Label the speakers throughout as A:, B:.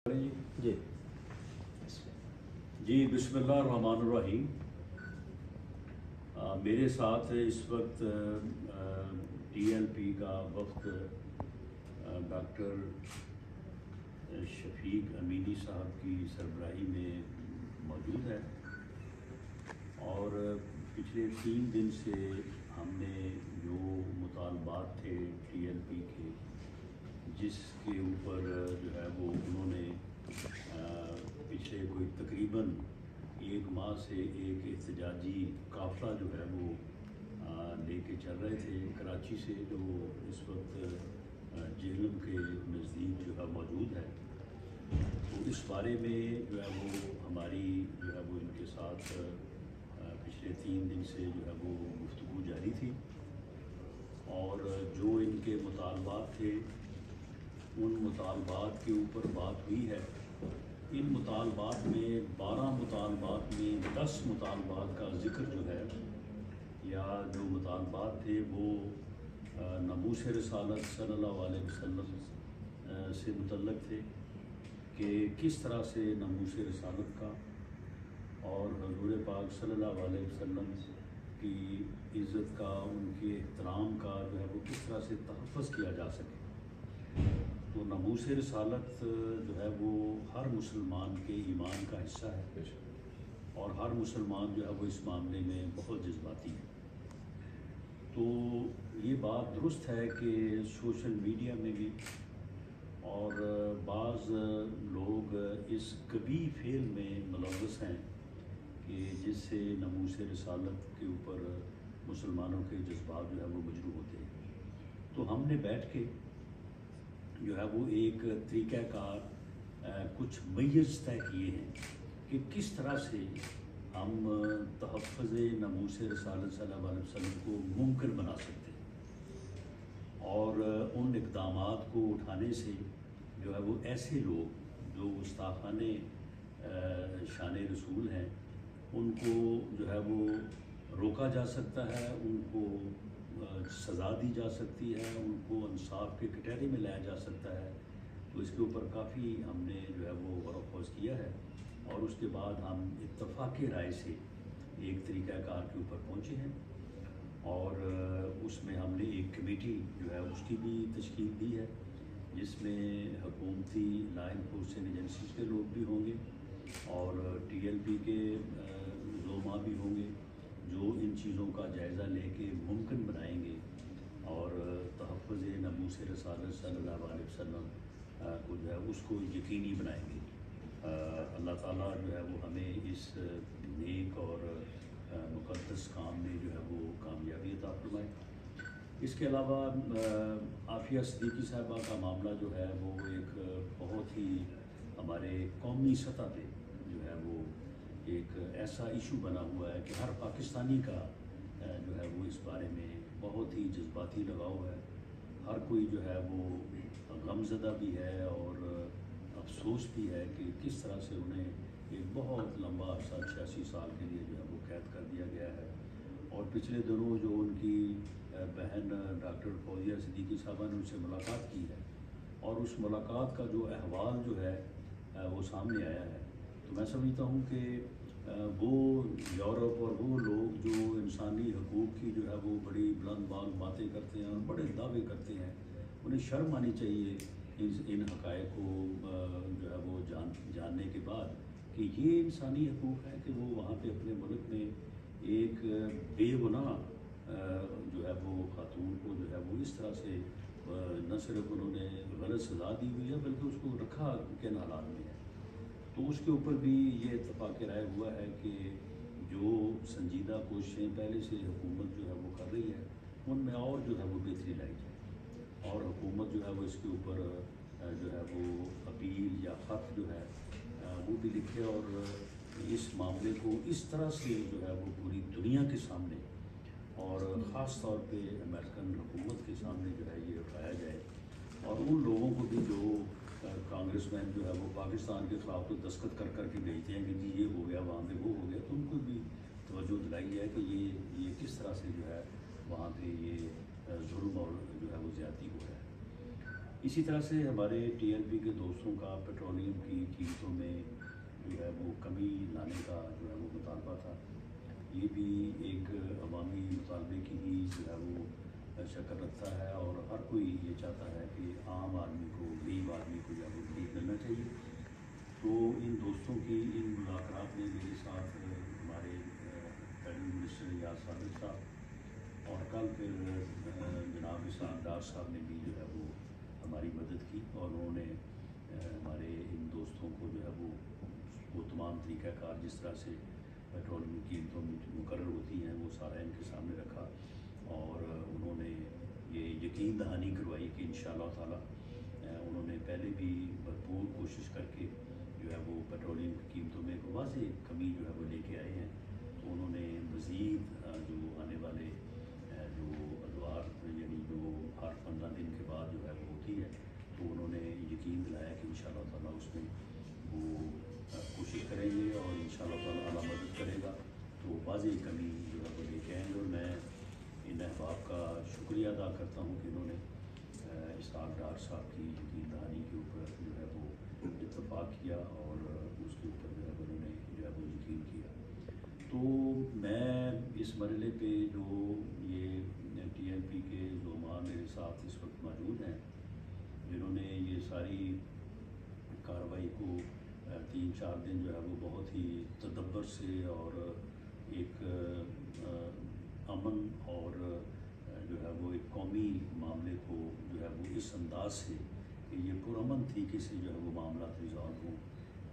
A: جی
B: جی बिस्मिल्लाहिर्रहमानिर्रहीम। मेरे साथ इस वक्त TLP का वक्त डॉक्टर शफीक अमीनी साहब की सरबराही में मौजूद है और पिछले 3 दिन से हमने जो मुतालबात थे TLP के, जिसके ऊपर जो है वो उन्होंने पिछले कोई तकरीबन 1 माह से एक एहतजाजी काफ़िला जो है वो लेके चल रहे थे कराची से, जो इस वक्त जेहलम के नज़दीक जो है मौजूद है। तो इस बारे में जो है वो हमारी जो है वो इनके साथ पिछले 3 दिन से जो है वो गुफ्तगू जारी थी और जो इनके मुतालबात थे उन मुतालबात के ऊपर बात हुई है। इन मुतालबात में 12 मुतालबात में 10 मुतालबात का ज़िक्र जो है, या जो मुतालबात थे वो नमूस रिसालत सल्लल्लाहु अलैहि वसल्लम से मुतल्लक़ थे कि किस तरह से नमूस रिसालत का और हुज़ूर पाक सल्लल्लाहु अलैहि वसल्लम की इज़्ज़त का, उनके एहतराम का जो है वो किस तरह से तहफ़्फ़ुज़ किया जा सके। तो नमूस रिसालत जो है वो हर मुसलमान के ईमान का हिस्सा है और हर मुसलमान जो है वो इस मामले में बहुत जज्बाती है। तो ये बात दुरुस्त है कि सोशल मीडिया में भी और बाज़ लोग इस कबीह फेल में मुलव्वस हैं कि जिससे नमूस रिसालत के ऊपर मुसलमानों के जज्बात जो है वो मजरूह होते हैं। तो हमने बैठ के जो है वो एक तरीक़ाकार कुछ मय्यज़ तय किए हैं कि किस तरह से हम तहफ़्फ़ुज़ नमूस रिसालत सल्लल्लाहु अलैहि वसल्लम को मुमकिन बना सकते हैं और उन इक़दामात को उठाने से जो है वो ऐसे लोग जो गुस्ताखाने शान रसूल हैं उनको जो है वो रोका जा सकता है, उनको सज़ा दी जा सकती है, उनको इंसाफ के कटहरे में लाया जा सकता है। तो इसके ऊपर काफ़ी हमने जो है वो गौर व ख़ौज़ किया है और उसके बाद हम इत्तफ़ाक़ राय से एक तरीक़ाकार के ऊपर पहुँचे हैं और उसमें हमने एक कमेटी जो है उसकी भी तश्कील दी है, जिसमें हुकूमती लॉ एनफोर्समेंट एजेंसीज़ के लोग भी होंगे और TLP के ज़ोमा भी होंगे, जो इन चीज़ों का जायज़ा लेके मुमकिन बनाएंगे और तहफ़्फ़ुज़ नमूस रिसालत सल्लल्लाहु अलैहि वसल्लम को जो है उसको यकीनी बनाएंगे। अल्लाह ताला जो है वो हमें इस नेक और मुक़द्दस काम में जो है वो कामयाबी अता फरमाए। इसके अलावा आफ़िया सिद्दीकी साहिबा का मामला जो है वो एक बहुत ही हमारे कौमी सतह पे जो है वो एक ऐसा इशू बना हुआ है कि हर पाकिस्तानी का जो है वो इस बारे में बहुत ही जज्बाती लगाव है। हर कोई जो है वो गमज़दा भी है और अफसोस भी है कि किस तरह से उन्हें एक बहुत लंबा अरसा 86 साल के लिए जो है वो कैद कर दिया गया है। और पिछले दिनों जो उनकी बहन डॉक्टर फौजिया सिद्दीकी साहबा ने उनसे मुलाकात की है और उस मुलाकात का जो अहवाल जो है वो सामने आया है, तो मैं समझता हूँ कि वो यूरोप और वो लोग जो इंसानी हकूक़ की जो है वो बड़ी बुलंद बाल बातें करते हैं और बड़े दावे करते हैं, उन्हें शर्म आनी चाहिए इन हक़ाइक़ को जो है वो जानने के बाद कि ये इंसानी हकूक़ है कि वो वहाँ पे अपने मुल्क में एक बेगुनाह जो है वो खातून को जो है वो इस तरह से न सिर्फ उन्होंने गलत सज़ा दी हुई है बल्कि उसको रखा किन हालात में है। तो उसके ऊपर भी ये इत्तफ़ाक़ राय हुआ है कि जो संजीदा कोशिशें पहले से हुकूमत जो है वो कर रही है उनमें और जो है वो बेहतरी लाई जाए और हुकूमत जो है वो इसके ऊपर जो है वो अपील या ख़त जो है वो भी लिखे और इस मामले को इस तरह से जो है वो पूरी दुनिया के सामने और ख़ास तौर पे अमेरिकन हुकूमत के सामने जो है ये उठाया जाए और उन लोगों को भी जो कांग्रेसमैन जो है वो पाकिस्तान के ख़िलाफ़ तो दस्तखत कर कर के भेजते हैं कि जी ये हो गया, वहाँ पे वो हो गया, तो उनको भी तवज्जो दिलाई जाए कि ये किस तरह से जो है वहाँ पे ये जुल्म और जो है वो ज़्यादती हो रहा है। इसी तरह से हमारे TLP के दोस्तों का पेट्रोलियम की कीमतों में जो है वो कमी लाने का जो है वो मुतालबा था। ये भी एक अवामी मुतालबे की ही जो है वो शक्ल रखता है और हर कोई ये चाहता है कि आम आदमी को, गरीब आदमी को जो है वो ठीक मिलना चाहिए। तो इन दोस्तों की इन मुलाकात में मेरे साथ हमारे कैबिनेट मिनिस्टर याद साबिर साहब और कल फिर जनाब इसाक डार साहब ने भी जो है वो हमारी मदद की और उन्होंने हमारे इन दोस्तों को जो है वो तमाम तरीक़ाकार जिस तरह से पेट्रोलियम कीमतों में मुकर्रर होती हैं वो सारा इनके सामने रखा और उन्होंने ये यकीन दहानी करवाई कि इंशाअल्लाह ताला उन्होंने पहले भी भरपूर कोशिश करके जो है वो पेट्रोलियम की कीमतों में एक वाज़ेह कमी जो है वो लेके आए हैं। तो उन्होंने मज़ीद जो आने वाले जो अदवार यानी जो हर 15 दिन के बाद जो है वो होती है, तो उन्होंने यकीन दिलाया कि इंशाअल्लाह ताला उसमें वो कोशिश करेंगे और इंशाअल्लाह ताला अल्लाह मदद करेगा। तो वाज़ेह कमी जो है वो लेके आएंगे और मैं इन अहबाब का शुक्रिया अदा करता हूँ कि इन्होंने इसाक डार साहब की यकीन दहानी के ऊपर जो है वो इत्तफाक किया और उसके ऊपर जो है उन्होंने जो है वो यकीन किया। तो मैं इस मरहले पे जो ये TLP के ज़ुमा मेरे साथ इस वक्त मौजूद हैं, जिन्होंने ये सारी कार्रवाई को 3-4 दिन जो है वो बहुत ही तदब्बर से और एक अमन और जो है वो एक कौमी मामले को जो है वो इस अंदाज से कि ये पुरअमन तरीके से जो है वो मामला रिजॉल्व हों,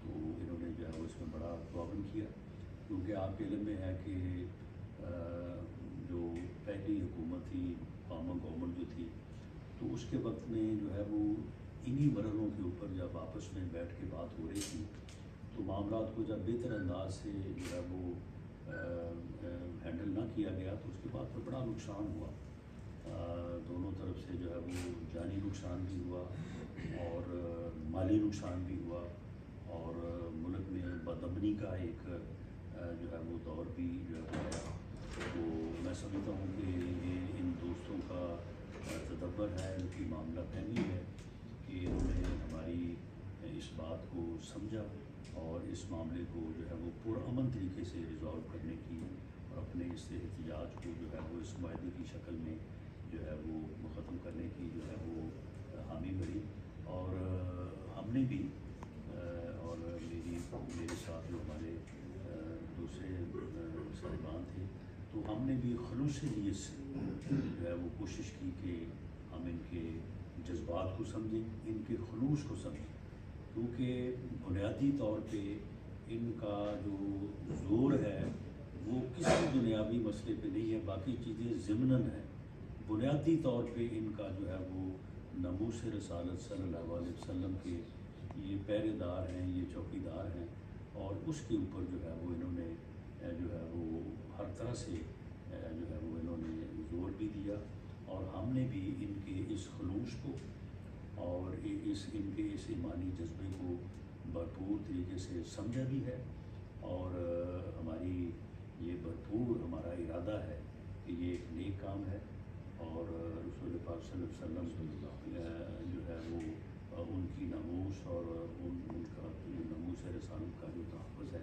B: तो इन्होंने जो है वो इसमें बड़ा प्रॉब्लम किया। क्योंकि आपके इल्म में है कि जो पहली हुकूमत थी, कॉमन गवर्नमेंट जो थी, तो उसके वक्त में जो है वो इन्हीं मरहलों के ऊपर जब आपस में बैठ के बात हो रही थी, तो मामलात को जब बेहतर अंदाज से जो है वो हैंडल ना किया गया तो उसके बाद फिर बड़ा नुकसान हुआ। दोनों तरफ से जो है वो जानी नुकसान भी हुआ और माली नुकसान भी हुआ और मुल्क में बदअमनी का एक जो है वो दौर भी जो है आया। तो मैं समझता हूँ कि ये इन दोस्तों का तदब्बर है, इनकी मामला फहमी है कि इन्होंने हमारी इस बात को समझा और इस मामले को जो है वो पुरअमन तरीके से रिज़ॉल्व करने की और अपने इस एहतिजाज को जो है वो इस माहदे की शक्ल में जो है वो ख़त्म करने की जो है वो हामी भरी। और हमने भी और मेरे साथ जो हमारे दूसरे साहिबान थे, तो हमने भी खुलूस नीयत से जो है वो कोशिश की कि हम इनके जज्बात को समझें, इनके खुलूस को समझें, क्योंकि बुनियादी तौर पे इनका जो ज़ोर है वो किसी दुनियावी मसले पे नहीं है, बाकी चीज़ें ज़िमनन हैं। बुनियादी तौर पे इनका जो है वो नमूस रसालत सल्लल्लाहु अलैहि वसल्लम के ये पहरेदार हैं, ये चौकीदार हैं और उसके ऊपर जो है वो इन्होंने जो है वो हर तरह से जो है वो इन्होंने ज़ोर भी दिया और हमने भी इनके इस खलूस को और इनके इस ईमानी जज्बे को भरपूर तरीके से समझा भी है और हमारी ये भरपूर हमारा इरादा है कि ये एक नेक काम है और रसूल पाक सल्लल्लाहु अलैहि वसल्लम जो है वो उनकी नमूस और उनका जो नमूस रसालत का जो तहफ़्फ़ुज़ है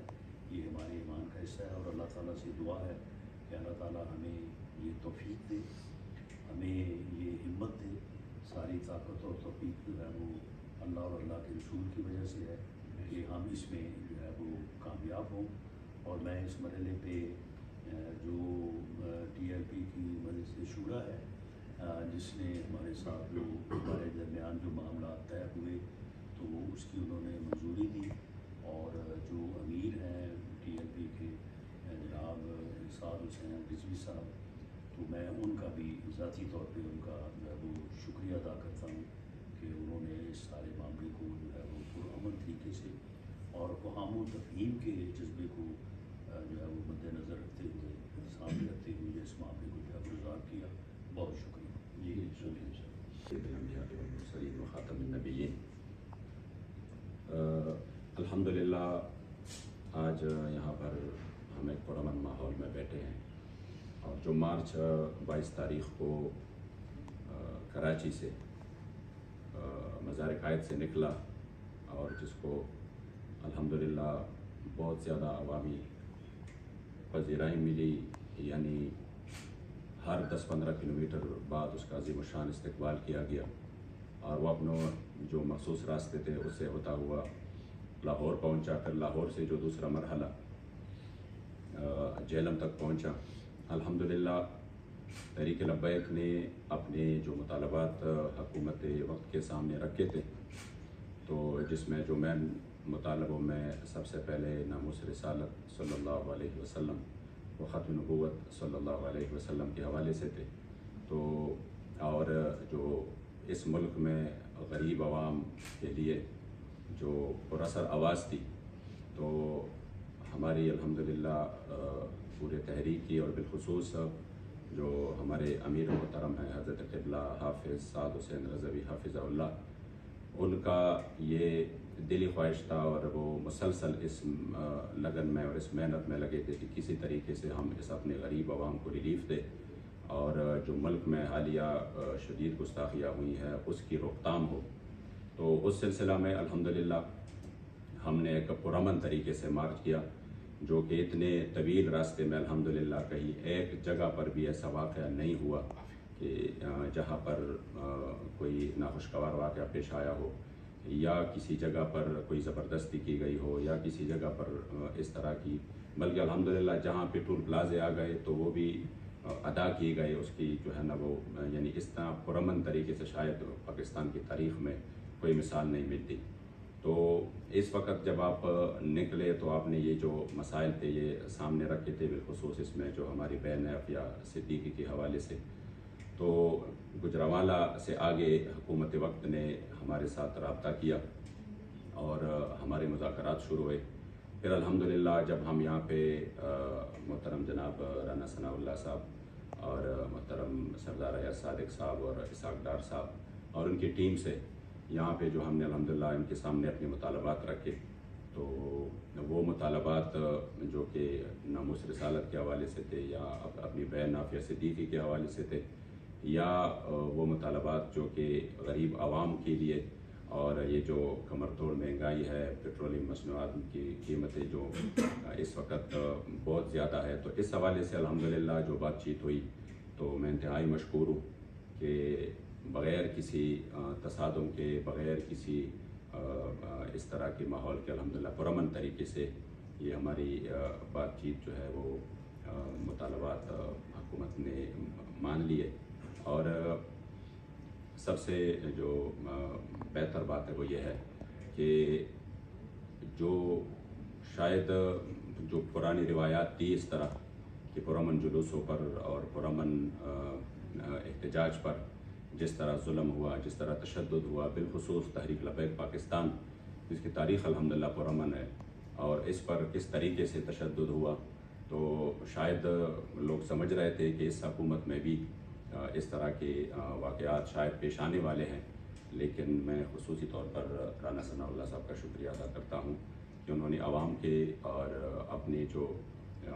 B: ये हमारे ईमान का हिस्सा है। और अल्लाह ताला से दुआ है कि अल्लाह ताला हमें ये तौफ़ीक़ दे, हमें ये हिम्मत दे। सारी ताकत और तौफ़ीक़ जो है वो अल्लाह और अल्लाह के रसूल की वजह से है कि हम इसमें जो है वो कामयाब हों। और मैं इस मरहले पे जो TLP की मजलिस शूरा है जिसने हमारे साथ जो हमारे दरमियान जो मामला तय हुए तो उसकी उन्होंने मंजूरी दी और जो अमीर हैं TLP के जनाब इरशाद हुसैन रिजवी साहब, तो मैं उनका भी ज़ाती तौर पे उनका जो है वो शुक्रिया अदा करता हूँ कि उन्होंने इस सारे मामले को जो है वो पुरअमन तरीके से और फ़हाम व तफ़हीम के जज्बे को जो है वो मद्देनज़र रखते हुए सामने रखते हुए इस मामले को जो है रिज़ॉल्व किया। बहुत शुक्रिया। जी
A: अल्हम्दुलिल्लाह आज यहाँ पर हम एक पुरअमन माहौल में बैठे हैं और जो मार्च 22 तारीख़ को कराची से مزار قائد سے نکلا اور جس کو الحمدللہ بہت زیادہ عوامی پذیرائی ملی، یعنی ہر 10-15 کلومیٹر بعد اس کا عظیم الشان استقبال کیا گیا، اور وہ اپنے جو مخصوص راستے تھے اس سے ہوتا ہوا لاہور پہنچا، پھر لاہور سے جو دوسرا مرحلہ جہلم تک پہنچا۔ الحمدللہ تحریک لبیک نے اپنے جو مطالبات حکومت وقت کے سامنے رکھے تھے، تو جس میں جو مین مطالبوں میں سب سے پہلے ناموس رسالت صلی اللہ علیہ وسلم و ختم نبوت صلی اللہ علیہ وسلم کے حوالے سے تھے، تو اور جو اس ملک میں غریب عوام کے لیے جو پراثر آواز تھی، تو ہماری الحمدللہ پورے تحریک کی، اور بالخصوص جو ہمارے امیر محترم ہیں حضرت قبلہ حافظ سعد حسین رضوی حافظہ اللہ، ان کا یہ دلی خواہش تھا اور وہ مسلسل اس لگن میں اور اس محنت میں لگے تھے کہ کسی طریقے سے ہم اس اپنے غریب عوام کو ریلیف دیں، اور جو ملک میں حالیہ شدید گستاخیاں ہوئی ہیں اس کی روک تھام ہو۔ تو اس سلسلہ میں الحمدللہ ہم نے ایک پرامن طریقے سے مارچ کیا، جو کہ اتنے طویل راستے میں الحمدللہ کہیں ایک جگہ پر بھی ایسا واقعہ نہیں ہوا کہ جہاں پر کوئی ناخوشگوار واقعہ پیش آیا ہو، یا کسی جگہ پر کوئی زبردستی کی گئی ہو، یا کسی جگہ پر اس طرح کی، بلکہ الحمدللہ جہاں پہ ٹول پلازے آ گئے تو وہ بھی ادا کیے گئے، اس کی جو ہے نا وہ یعنی اس طرح پرامن طریقے سے شاید پاکستان کی تاریخ میں کوئی مثال نہیں ملتی۔ تو اس وقت جب آپ نکلے تو آپ نے یہ جو مسائل تھے یہ سامنے رکھے تھے، بالخصوص اس میں جو ہماری بہن عافیہ صدیقی کے حوالے سے۔ تو گجرانوالہ سے آگے حکومت وقت نے ہمارے ساتھ رابطہ کیا اور ہمارے مذاکرات شروع ہوئے۔ پھر الحمدللہ جب ہم یہاں پہ محترم جناب رانا ثناء اللہ صاحب اور محترم سردار ایاز صادق صاحب اور اسحاق ڈار صاحب اور ان کی ٹیم سے یہاں پہ جو ہم نے الحمدللہ ان کے سامنے اپنے مطالبات رکھے، تو وہ مطالبات جو کہ ناموس رسالت کے حوالے سے تھے، یا اپنی بہن عافیہ صدیقی کے حوالے سے تھے، یا وہ مطالبات جو کہ غریب عوام کے لیے، اور یہ جو کمر توڑ مہنگائی ہے، پیٹرولیم مصنوعات کی قیمتیں جو اس وقت بہت زیادہ ہے، تو اس حوالے سے الحمدللہ جو بات چیت ہوئی تو میں انتہائی مشکور ہوں کہ بغیر کسی تصادم کے، بغیر کسی اس طرح کے ماحول کے الحمدللہ پرامن طریقے سے یہ ہماری بات چیت جو ہے وہ مطالبات حکومت نے مان لیے۔ اور سب سے جو بہتر بات ہے وہ یہ ہے کہ جو شاید جو پرانی روایات تھی اس طرح کہ پرامن جلوسوں پر اور پرامن احتجاج پر جس طرح ظلم ہوا، جس طرح تشدد ہوا، بالخصوص تحریک لبیک پاکستان جس کی تاریخ الحمدللہ پرامن ہے، اور اس پر کس طریقے سے تشدد ہوا، تو شاید لوگ سمجھ رہے تھے کہ اس حکومت میں بھی اس طرح کے واقعات شاید پیش آنے والے ہیں، لیکن میں خصوصی طور پر رانا ثناء اللہ صاحب کا شکریہ ادا کرتا ہوں کہ انہوں نے عوام کے اور اپنے جو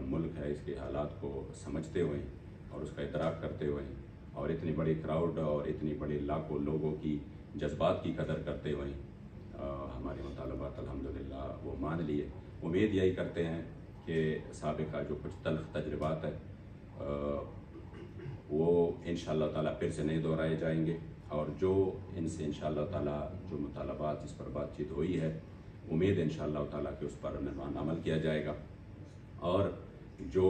A: ملک ہے اس کے حالات کو سمجھتے ہوئے اور اس کا ادراک کرتے ہوئے اور اتنی بڑی کراؤڈ اور اتنی بڑی لاکھوں لوگوں کی جذبات کی قدر کرتے ہوئے ہمارے مطالبات الحمدللہ وہ مان لیے۔ امید یہی کرتے ہیں کہ سابقہ جو کچھ تلخ تجربات ہے وہ انشاءاللہ تعالیٰ پھر سے نہیں دہرائے جائیں گے، اور جو ان سے انشاءاللہ تعالیٰ جو مطالبات جس پر بات چیت ہوئی ہے، امید انشاءاللہ تعالیٰ کہ اس پر عمل کیا جائے گا، اور جو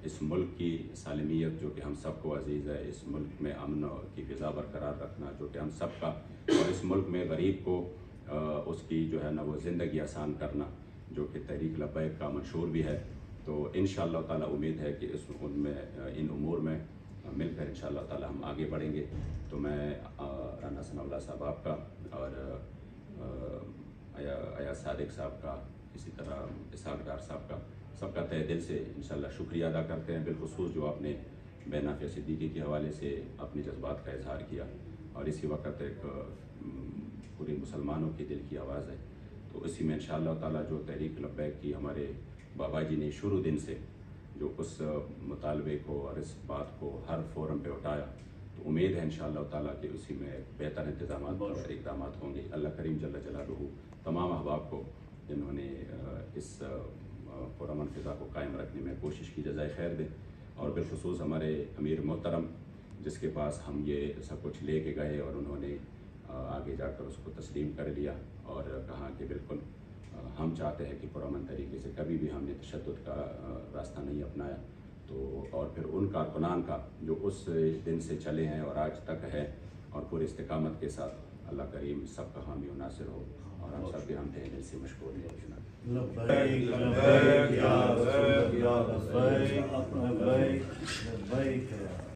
A: اس ملک کی سالمیت جو کہ ہم سب کو عزیز ہے، اس ملک میں امن کی فضا برقرار رکھنا جو کہ ہم سب کا، اور اس ملک میں غریب کو اس کی جو ہے نا وہ زندگی آسان کرنا جو کہ تحریک لبیک کا منشور بھی ہے، تو انشاءاللہ تعالیٰ امید ہے کہ ان امور میں مل کر انشاءاللہ تعالیٰ ہم آگے بڑھیں گے۔ تو میں رانا ثناء اللہ صاحب آپ کا اور ایاز صادق صاحب کا، اسی طرح اسحاق ڈار صاحب کا، سب کا تہ دل سے انشاءاللہ شکریہ ادا کرتے ہیں، بالخصوص جو آپ نے بہن عافیہ صدیقی کے حوالے سے اپنے جذبات کا اظہار کیا، اور اسی وقت ایک پوری مسلمانوں کے دل کی آواز ہے، تو اسی میں انشاءاللہ تعالیٰ جو تحریک لبیک کی ہمارے بابا جی نے شروع دن سے جو اس مطالبے کو اور اس بات کو ہر فورم پہ اٹھایا، تو امید ہے انشاءاللہ تعالیٰ کہ اسی میں بہتر انتظامات اور اقدامات ہوں گے. اللہ کریم جل جلالہ تمام احباب کو جنہوں نے اس پرامن فضا کو قائم رکھنے میں کوشش کی جزائے خیر دے, اور بالخصوص ہمارے امیر محترم جس کے پاس ہم یہ سب کچھ لے کے گئے اور انہوں نے آگے جا کر اس کو تسلیم کر لیا اور کہا کہ بالکل ہم چاہتے ہیں کہ پرامن طریقے سے, کبھی بھی ہم نے تشدد کا راستہ نہیں اپنایا. تو اور پھر ان کارکنان کا جو اس دن سے چلے ہیں اور آج تک ہے, اور پورے استقامت کے ساتھ, اللہ کریم سب کا حامی و ناصر ہو, اور ہم سب بھی ہم تہ دل سے مشکور ہیں.
C: لبیک لبیک یا رسول اللہ, لبیک لبیک لبیک.